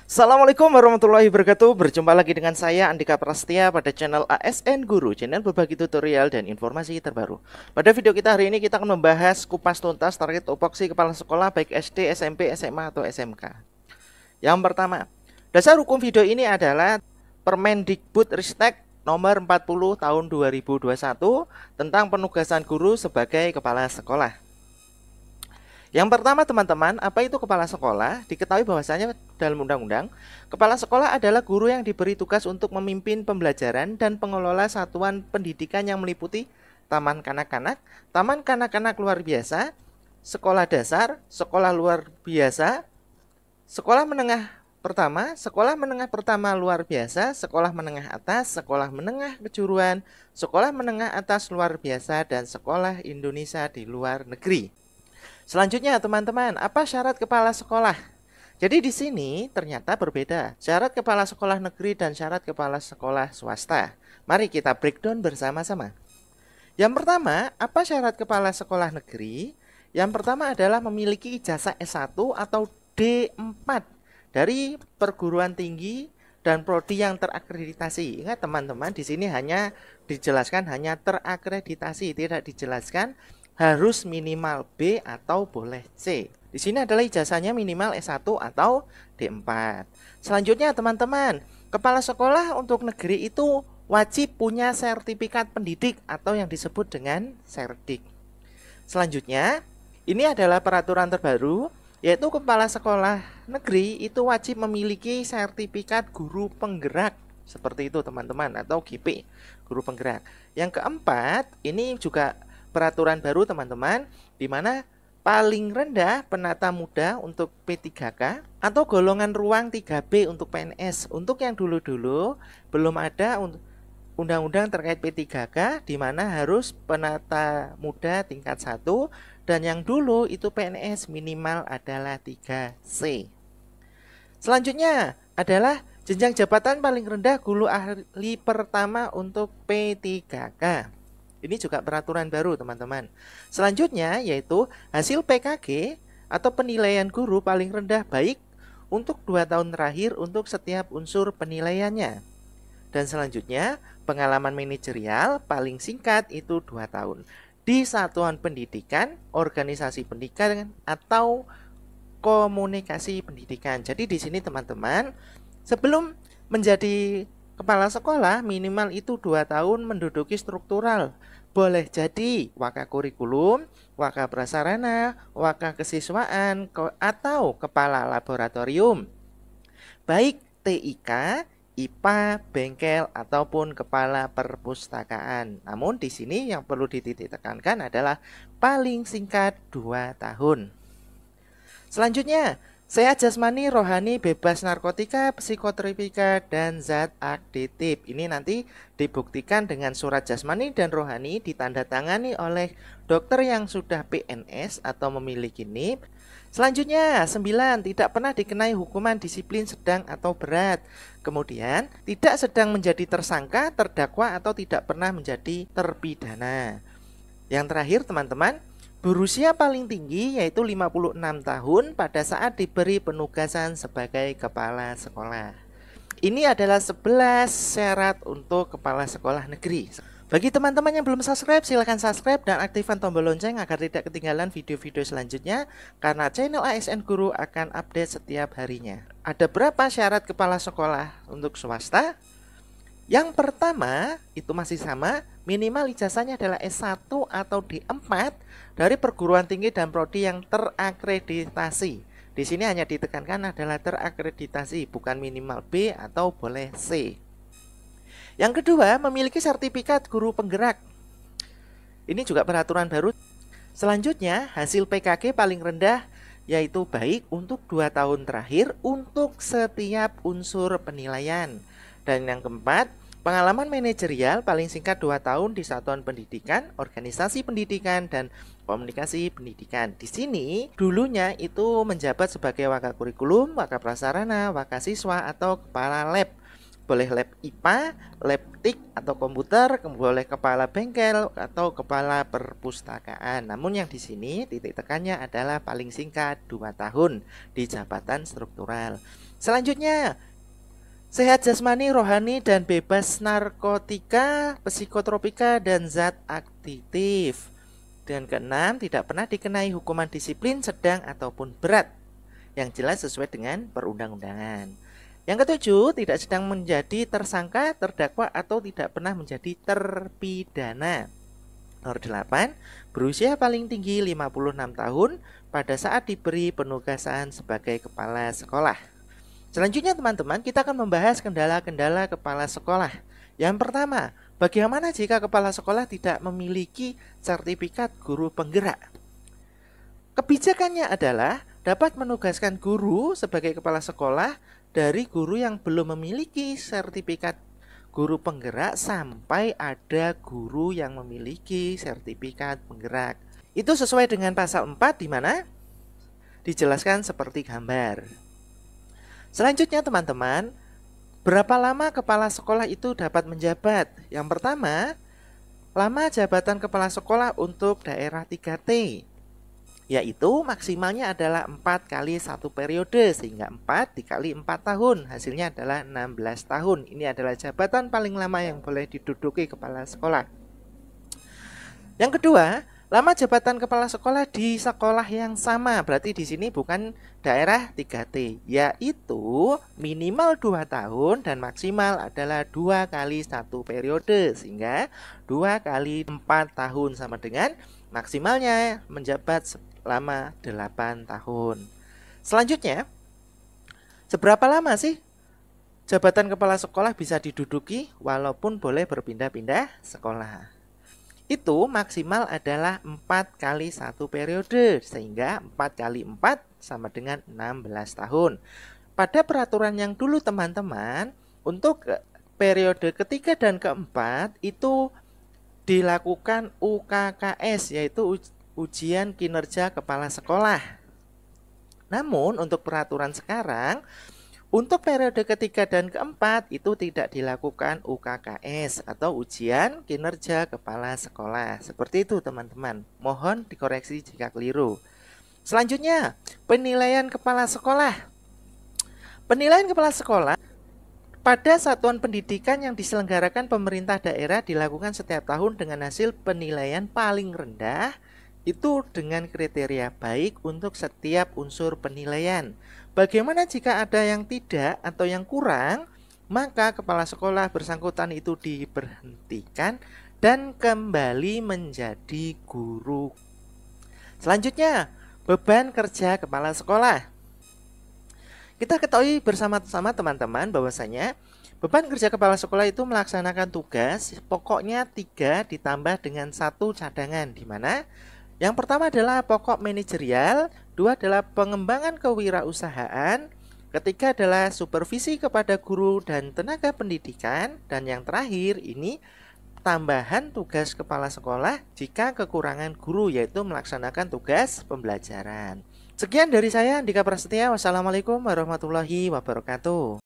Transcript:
Assalamualaikum warahmatullahi wabarakatuh. Berjumpa lagi dengan saya Andika Prastia pada channel ASN Guru, channel berbagi tutorial dan informasi terbaru. Pada video kita hari ini kita akan membahas kupas tuntas terkait tupoksi kepala sekolah baik SD, SMP, SMA atau SMK. Yang pertama, dasar hukum video ini adalah Permendikbudristek nomor 40 tahun 2021 tentang penugasan guru sebagai kepala sekolah. Yang pertama teman-teman, apa itu kepala sekolah? Diketahui bahwasanya dalam undang-undang, kepala sekolah adalah guru yang diberi tugas untuk memimpin pembelajaran dan pengelola satuan pendidikan yang meliputi taman kanak-kanak, taman kanak-kanak luar biasa, sekolah dasar, sekolah luar biasa, sekolah menengah pertama, sekolah menengah pertama luar biasa, sekolah menengah atas, sekolah menengah kejuruan, sekolah menengah atas luar biasa, dan sekolah Indonesia di luar negeri. Selanjutnya teman-teman, apa syarat kepala sekolah? Jadi di sini ternyata berbeda syarat kepala sekolah negeri dan syarat kepala sekolah swasta. Mari kita breakdown bersama-sama. Yang pertama, apa syarat kepala sekolah negeri? Yang pertama adalah memiliki ijazah S1 atau D4 dari perguruan tinggi dan prodi yang terakreditasi. Ingat teman-teman, di sini hanya dijelaskan hanya terakreditasi, tidak dijelaskan harus minimal B atau boleh C. Di sini adalah ijazahnya minimal S1 atau D4. Selanjutnya teman-teman, kepala sekolah untuk negeri itu wajib punya sertifikat pendidik atau yang disebut dengan Serdik. Selanjutnya, ini adalah peraturan terbaru, yaitu kepala sekolah negeri itu wajib memiliki sertifikat guru penggerak. Seperti itu teman-teman, atau GP, guru penggerak. Yang keempat, ini juga peraturan baru teman-teman, di mana paling rendah penata muda untuk P3K atau golongan ruang 3B untuk PNS. Untuk yang dulu-dulu belum ada undang-undang terkait P3K, di mana harus penata muda tingkat 1, dan yang dulu itu PNS minimal adalah 3C. Selanjutnya adalah jenjang jabatan paling rendah guru ahli pertama untuk P3K. Ini juga peraturan baru teman-teman. Selanjutnya yaitu hasil PKG atau penilaian guru paling rendah baik untuk 2 tahun terakhir untuk setiap unsur penilaiannya. Dan selanjutnya pengalaman manajerial paling singkat itu 2 tahun di satuan pendidikan, organisasi pendidikan atau komunikasi pendidikan. Jadi di sini teman-teman, sebelum menjadi kepala sekolah minimal itu 2 tahun menduduki struktural. Boleh jadi waka kurikulum, waka prasarana, waka kesiswaan, atau kepala laboratorium. Baik TIK, IPA, bengkel, ataupun kepala perpustakaan. Namun di sini yang perlu dititik tekankan adalah paling singkat 2 tahun. Selanjutnya, sehat jasmani, rohani, bebas narkotika, psikotropika, dan zat aditif. Ini nanti dibuktikan dengan surat jasmani dan rohani ditandatangani oleh dokter yang sudah PNS atau memiliki NIP. Selanjutnya, 9. Tidak pernah dikenai hukuman disiplin sedang atau berat. Kemudian, tidak sedang menjadi tersangka, terdakwa, atau tidak pernah menjadi terpidana. Yang terakhir teman-teman, berusia paling tinggi yaitu 56 tahun pada saat diberi penugasan sebagai kepala sekolah. Ini adalah 11 syarat untuk kepala sekolah negeri. Bagi teman-teman yang belum subscribe, silahkan subscribe dan aktifkan tombol lonceng agar tidak ketinggalan video-video selanjutnya, karena channel ASN Guru akan update setiap harinya. Ada berapa syarat kepala sekolah untuk swasta? Yang pertama, itu masih sama, minimal ijazahnya adalah S1 atau D4 dari perguruan tinggi dan prodi yang terakreditasi. Di sini hanya ditekankan adalah terakreditasi, bukan minimal B atau boleh C. Yang kedua, memiliki sertifikat guru penggerak. Ini juga peraturan baru. Selanjutnya, hasil PKG paling rendah yaitu baik untuk 2 tahun terakhir untuk setiap unsur penilaian. Dan yang keempat, pengalaman manajerial paling singkat 2 tahun di satuan pendidikan, organisasi pendidikan, dan komunikasi pendidikan. Di sini dulunya itu menjabat sebagai waka kurikulum, waka prasarana, waka siswa, atau kepala lab. Boleh lab IPA, lab TIK atau komputer, boleh kepala bengkel atau kepala perpustakaan. Namun yang di sini titik tekannya adalah paling singkat 2 tahun di jabatan struktural. Selanjutnya, sehat jasmani, rohani, dan bebas narkotika, psikotropika, dan zat aktif. Dan keenam, tidak pernah dikenai hukuman disiplin sedang ataupun berat, yang jelas sesuai dengan perundang-undangan. Yang ketujuh, tidak sedang menjadi tersangka, terdakwa, atau tidak pernah menjadi terpidana. Nomor 8, berusia paling tinggi 56 tahun pada saat diberi penugasan sebagai kepala sekolah. Selanjutnya teman-teman, kita akan membahas kendala-kendala kepala sekolah. Yang pertama, bagaimana jika kepala sekolah tidak memiliki sertifikat guru penggerak? Kebijakannya adalah dapat menugaskan guru sebagai kepala sekolah dari guru yang belum memiliki sertifikat guru penggerak sampai ada guru yang memiliki sertifikat penggerak. Itu sesuai dengan pasal 4 di mana dijelaskan seperti gambar. Selanjutnya teman-teman, berapa lama kepala sekolah itu dapat menjabat? Yang pertama, lama jabatan kepala sekolah untuk daerah 3T, yaitu maksimalnya adalah 4 kali 1 periode, sehingga 4 dikali 4 tahun, hasilnya adalah 16 tahun. Ini adalah jabatan paling lama yang boleh diduduki kepala sekolah. Yang kedua, lama jabatan kepala sekolah di sekolah yang sama, berarti di sini bukan daerah 3T, yaitu minimal 2 tahun dan maksimal adalah 2 kali 1 periode, sehingga 2 kali 4 tahun sama dengan maksimalnya menjabat selama 8 tahun. Selanjutnya, seberapa lama sih jabatan kepala sekolah bisa diduduki walaupun boleh berpindah-pindah sekolah? Itu maksimal adalah 4 kali 1 periode, sehingga 4 kali 4 sama dengan 16 tahun. Pada peraturan yang dulu teman-teman, untuk periode ketiga dan keempat itu dilakukan UKKS, yaitu ujian kinerja kepala sekolah. Namun untuk peraturan sekarang, untuk periode ketiga dan keempat itu tidak dilakukan UKKS atau ujian kinerja kepala sekolah. Seperti itu teman-teman. Mohon dikoreksi jika keliru. Selanjutnya, penilaian kepala sekolah. Penilaian kepala sekolah pada satuan pendidikan yang diselenggarakan pemerintah daerah dilakukan setiap tahun dengan hasil penilaian paling rendah itu dengan kriteria baik untuk setiap unsur penilaian. Bagaimana jika ada yang tidak atau yang kurang, maka kepala sekolah bersangkutan itu diberhentikan dan kembali menjadi guru. Selanjutnya, beban kerja kepala sekolah. Kita ketahui bersama-sama teman-teman bahwasanya beban kerja kepala sekolah itu melaksanakan tugas pokoknya 3 ditambah dengan 1 cadangan, di mana yang pertama adalah pokok manajerial, 2 adalah pengembangan kewirausahaan, ketiga adalah supervisi kepada guru dan tenaga pendidikan, dan yang terakhir ini tambahan tugas kepala sekolah jika kekurangan guru, yaitu melaksanakan tugas pembelajaran. Sekian dari saya, Andika Prasetya. Wassalamualaikum warahmatullahi wabarakatuh.